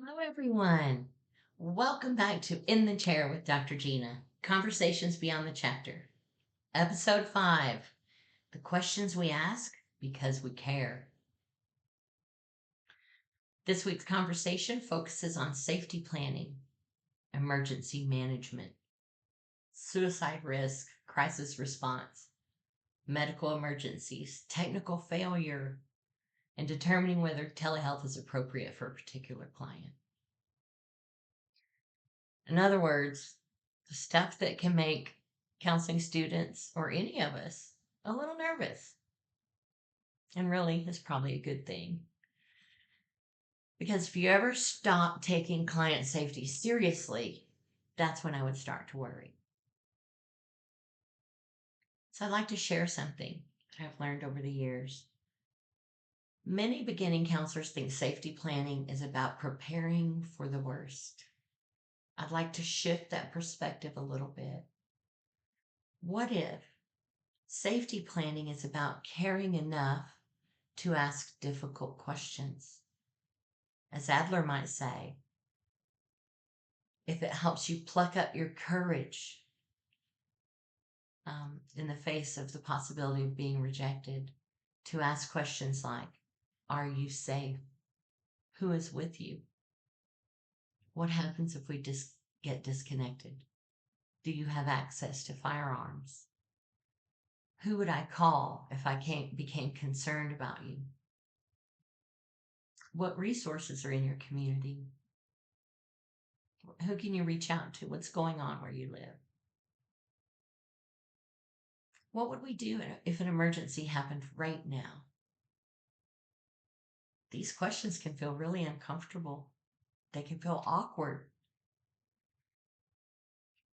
Hello, everyone. Welcome back to In the Chair with Dr. Gina, Conversations Beyond the Chapter. Episode 5, The Questions We Ask Because We Care. This week's conversation focuses on safety planning, emergency management, suicide risk, crisis response, medical emergencies, technical failure, and determining whether telehealth is appropriate for a particular client. In other words, the stuff that can make counseling students or any of us a little nervous. And really is probably a good thing. Because if you ever stop taking client safety seriously, that's when I would start to worry. So I'd like to share something that I've learned over the years. Many beginning counselors think safety planning is about preparing for the worst. I'd like to shift that perspective a little bit. What if safety planning is about caring enough to ask difficult questions? As Adler might say, if it helps you pluck up your courage in the face of the possibility of being rejected, to ask questions like, are you safe? Who is with you? What happens if we get disconnected? Do you have access to firearms? Who would I call if I became concerned about you? What resources are in your community? Who can you reach out to? What's going on where you live? What would we do if an emergency happened right now? These questions can feel really uncomfortable. They can feel awkward.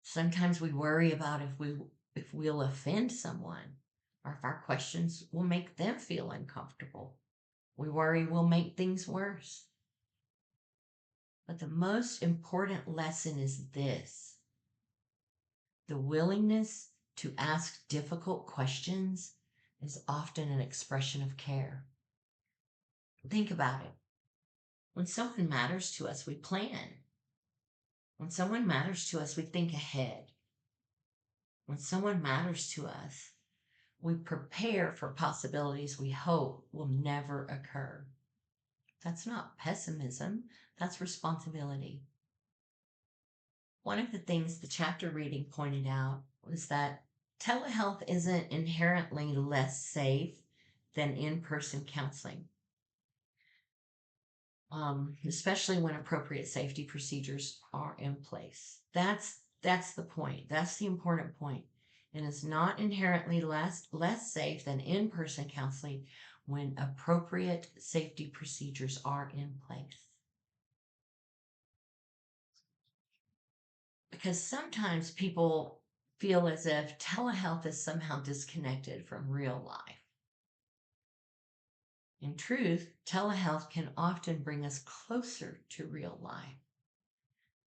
Sometimes we worry about if we'll offend someone or if our questions will make them feel uncomfortable. We worry we'll make things worse. But the most important lesson is this: the willingness to ask difficult questions is often an expression of care. Think about it. When someone matters to us, we plan. When someone matters to us, we think ahead. When someone matters to us, we prepare for possibilities we hope will never occur. That's not pessimism, that's responsibility. One of the things the chapter reading pointed out was that telehealth isn't inherently less safe than in-person counseling. Especially when appropriate safety procedures are in place. That's the point. That's the important point. It is not inherently less safe than in-person counseling when appropriate safety procedures are in place. Because sometimes people feel as if telehealth is somehow disconnected from real life. In truth, telehealth can often bring us closer to real life.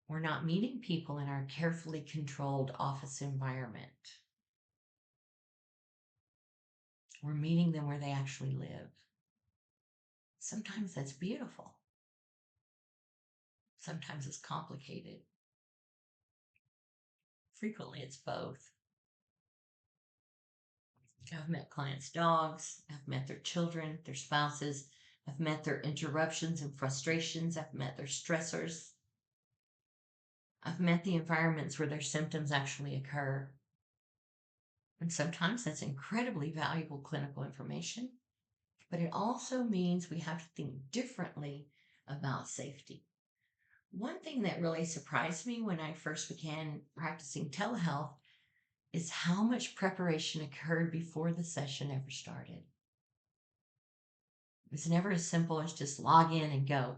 We're not meeting people in our carefully controlled office environment. We're meeting them where they actually live. Sometimes that's beautiful. Sometimes it's complicated. Frequently, it's both. I've met clients' dogs. I've met their children, their spouses. I've met their interruptions and frustrations. I've met their stressors. I've met the environments where their symptoms actually occur. And sometimes that's incredibly valuable clinical information, but it also means we have to think differently about safety. One thing that really surprised me when I first began practicing telehealth is how much preparation occurred before the session ever started. It's never as simple as just log in and go.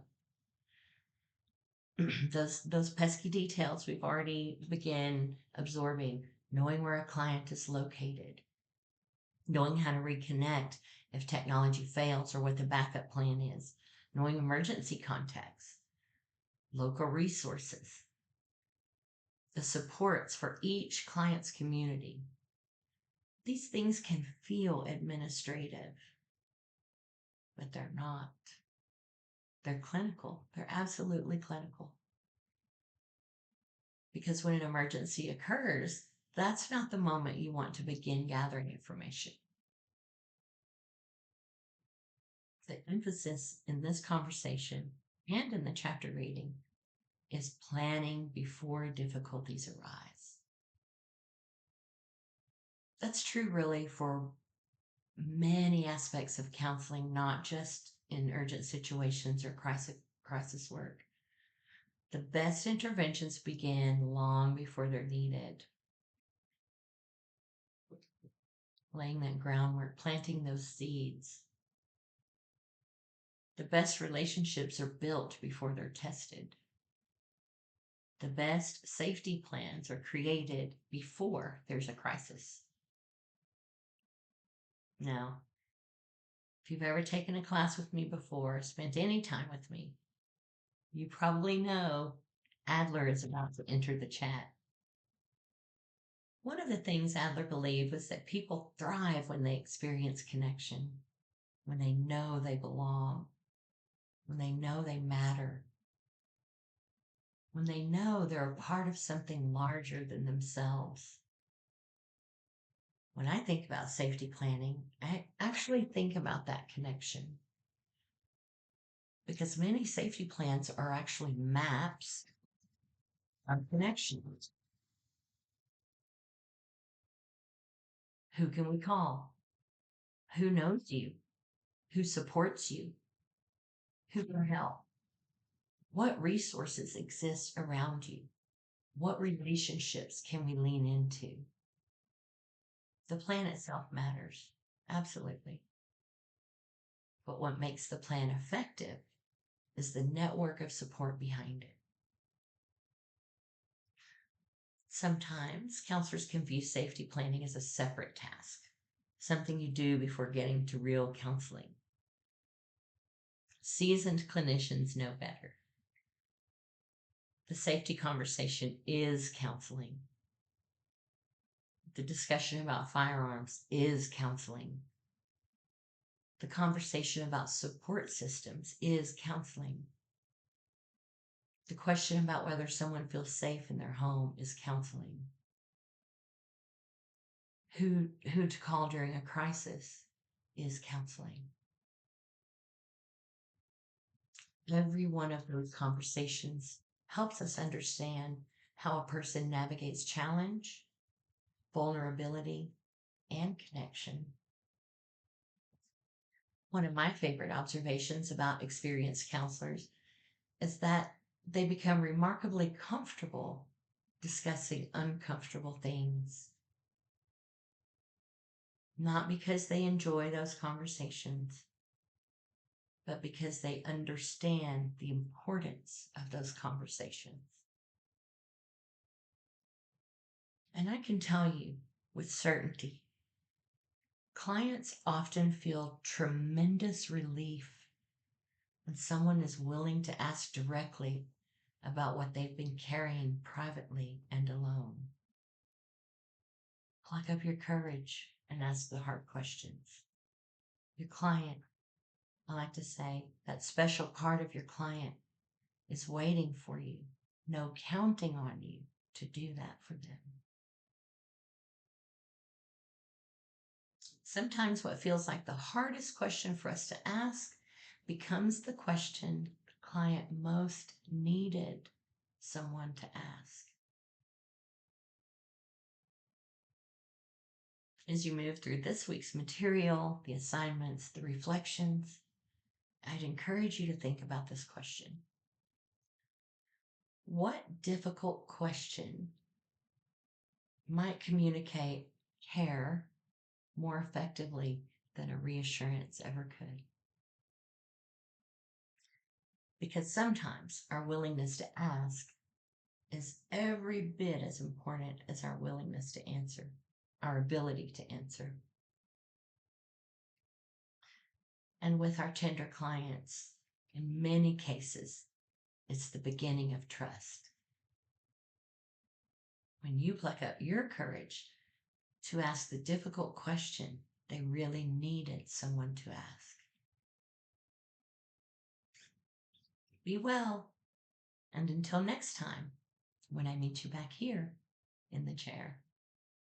those pesky details we've already begun absorbing, knowing where a client is located, knowing how to reconnect if technology fails or what the backup plan is, knowing emergency contacts, local resources, the supports for each client's community. These things can feel administrative, but they're not. They're clinical. They're absolutely clinical. Because when an emergency occurs, that's not the moment you want to begin gathering information. The emphasis in this conversation and in the chapter reading is planning before difficulties arise. That's true, really, for many aspects of counseling, not just in urgent situations or crisis work. The best interventions begin long before they're needed. Laying that groundwork, planting those seeds. The best relationships are built before they're tested. The best safety plans are created before there's a crisis. Now, if you've ever taken a class with me before, spent any time with me, you probably know Adler is about to enter the chat. One of the things Adler believed was that people thrive when they experience connection, when they know they belong, when they know they matter, when they know they're a part of something larger than themselves. When I think about safety planning, I actually think about that connection because many safety plans are actually maps of connections. Who can we call? Who knows you? Who supports you? Who can help? What resources exist around you? What relationships can we lean into? The plan itself matters, absolutely. But what makes the plan effective is the network of support behind it. Sometimes counselors can view safety planning as a separate task, something you do before getting to real counseling. Seasoned clinicians know better. The safety conversation is counseling. The discussion about firearms is counseling. The conversation about support systems is counseling. The question about whether someone feels safe in their home is counseling. Who to call during a crisis is counseling. Every one of those conversations helps us understand how a person navigates challenge, vulnerability, and connection. One of my favorite observations about experienced counselors is that they become remarkably comfortable discussing uncomfortable things. Not because they enjoy those conversations, but because they understand the importance of those conversations. And I can tell you with certainty, clients often feel tremendous relief when someone is willing to ask directly about what they've been carrying privately and alone. Pluck up your courage and ask the hard questions. Your client, I like to say, that special part of your client is waiting for you, counting on you to do that for them. Sometimes what feels like the hardest question for us to ask becomes the question the client most needed someone to ask. As you move through this week's material, the assignments, the reflections, I'd encourage you to think about this question. What difficult question might communicate care more effectively than a reassurance ever could? Because sometimes our willingness to ask is every bit as important as our willingness to answer, our ability to answer. And with our tender clients, in many cases, it's the beginning of trust. When you pluck up your courage to ask the difficult question they really needed someone to ask. Be well. And until next time, when I meet you back here in the chair.